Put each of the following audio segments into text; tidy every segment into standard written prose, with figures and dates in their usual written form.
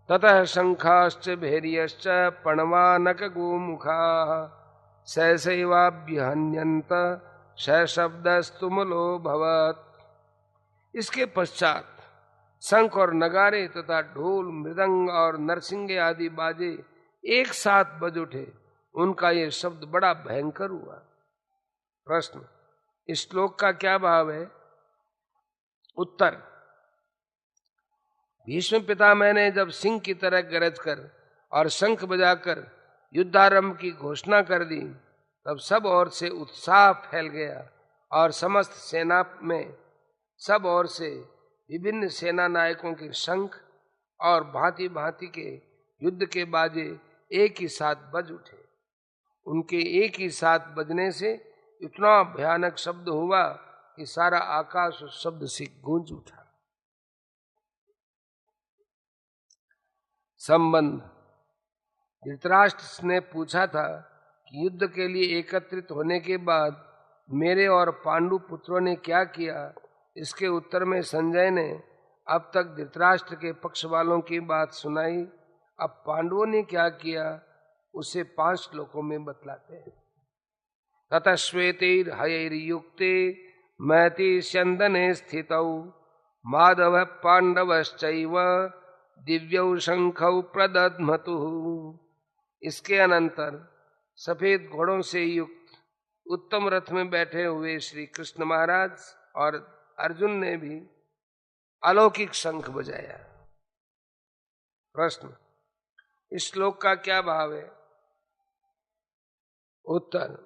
ततः शंखाश्च भैर्यश्च पणवानक गोमुखा सहसैवाभ्यहन्यन्त शब्दस्तुमलो भवत्। इसके पश्चात शंख और नगारे तथा ढोल मृदंग और नरसिंगे आदि बाजे एक साथ बज उठे। उनका ये शब्द बड़ा भयंकर हुआ। प्रश्न, इस श्लोक का क्या भाव है? उत्तर, भीष्म पितामह ने जब सिंह की तरह गरज कर और शंख बजाकर युद्धारंभ की घोषणा कर दी, तब सब ओर से उत्साह फैल गया और समस्त सेना में सब ओर से विभिन्न सेना नायकों के शंख और भांति भांति के युद्ध के बाजे एक ही साथ बज उठे। उनके एक ही साथ बजने से इतना भयानक शब्द हुआ कि सारा आकाश उस शब्द से गूंज उठा। संबंध, धृतराष्ट्र ने पूछा था कि युद्ध के लिए एकत्रित होने के बाद मेरे और पांडु पुत्रों ने क्या किया। इसके उत्तर में संजय ने अब तक धृतराष्ट्र के पक्ष वालों की बात सुनाई। अब पांडवों ने क्या किया उसे 5 श्लोकों में बतलाते हैं। ततः श्वेतैर्हयैर्युक्ते महति स्यन्दने स्थितौ माधव पांडवश्चैव दिव्यौ शंखौ प्रदध्मतुः। इसके अनंतर सफेद घोड़ों से युक्त उत्तम रथ में बैठे हुए श्री कृष्ण महाराज और अर्जुन ने भी अलौकिक शंख बजाया। प्रश्न, इस श्लोक का क्या भाव है? उत्तर,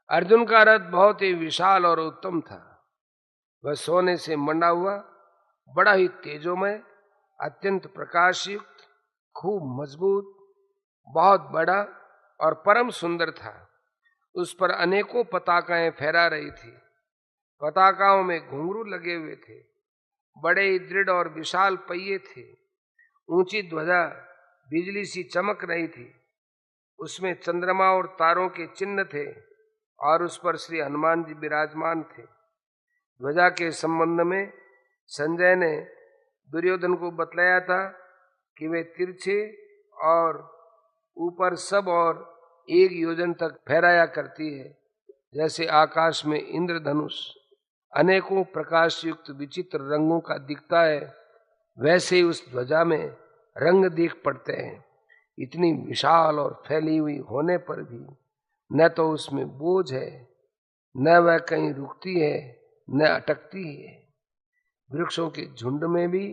अर्जुन का रथ बहुत ही विशाल और उत्तम था। वह सोने से मंडा हुआ, बड़ा ही तेजोमय, अत्यंत प्रकाशयुक्त, खूब मजबूत, बहुत बड़ा और परम सुंदर था। उस पर अनेकों पताकाएं फहरा रही थी। पताकाओं में घुंघरू लगे हुए थे। बड़े ही दृढ़ और विशाल पहिए थे। ऊंची ध्वजा बिजली सी चमक रही थी। उसमें चंद्रमा और तारों के चिन्ह थे और उस पर श्री हनुमान जी विराजमान थे। ध्वजा के संबंध में संजय ने दुर्योधन को बतलाया था कि वे तिरछे और ऊपर सब और 1 योजन तक फहराया करती है। जैसे आकाश में इंद्रधनुष अनेकों प्रकाश युक्त विचित्र रंगों का दिखता है, वैसे ही उस ध्वजा में रंग दिख पड़ते हैं। इतनी विशाल और फैली हुई होने पर भी न तो उसमें बोझ है, न वह कहीं रुकती है, न अटकती है। वृक्षों के झुंड में भी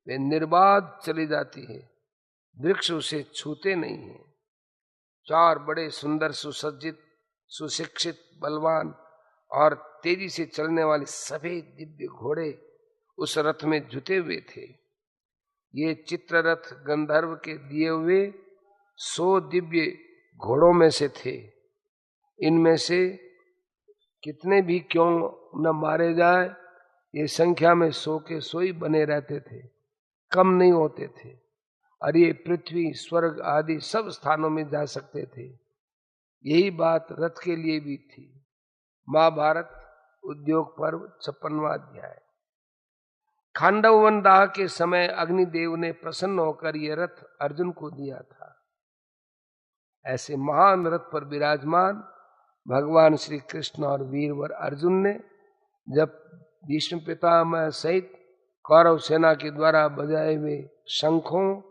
वे निर्बाध चली जाती है। वृक्ष उसे छूते नहीं है। 4 बड़े सुंदर सुसज्जित सुशिक्षित बलवान और तेजी से चलने वाले सफेद दिव्य घोड़े उस रथ में जुटे हुए थे। ये चित्ररथ गंधर्व के दिए हुए 100 दिव्य घोड़ों में से थे। इनमें से कितने भी क्यों न मारे जाए, ये संख्या में 100 के 100 ही बने रहते थे, कम नहीं होते थे। और ये पृथ्वी स्वर्ग आदि सब स्थानों में जा सकते थे। यही बात रथ के लिए भी थी। महाभारत उद्योग पर्व 56वां अध्याय। खांडव वन दाह के समय अग्निदेव ने प्रसन्न होकर यह रथ अर्जुन को दिया था। ऐसे महान रथ पर विराजमान भगवान श्री कृष्ण और वीरवर अर्जुन ने जब भीष्म पितामह सहित कौरव सेना के द्वारा बजाए हुए शंखों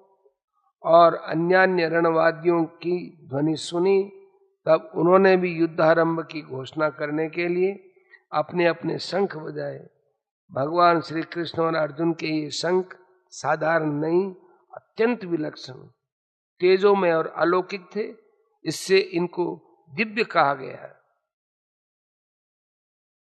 और अन्यान्य रणवाद्यों की ध्वनि सुनी, तब उन्होंने भी युद्धारंभ की घोषणा करने के लिए अपने अपने शंख बजाए। भगवान श्री कृष्ण और अर्जुन के ये शंख साधारण नहीं, अत्यंत विलक्षण, तेजोमय और अलौकिक थे। इससे इनको दिव्य कहा गया है।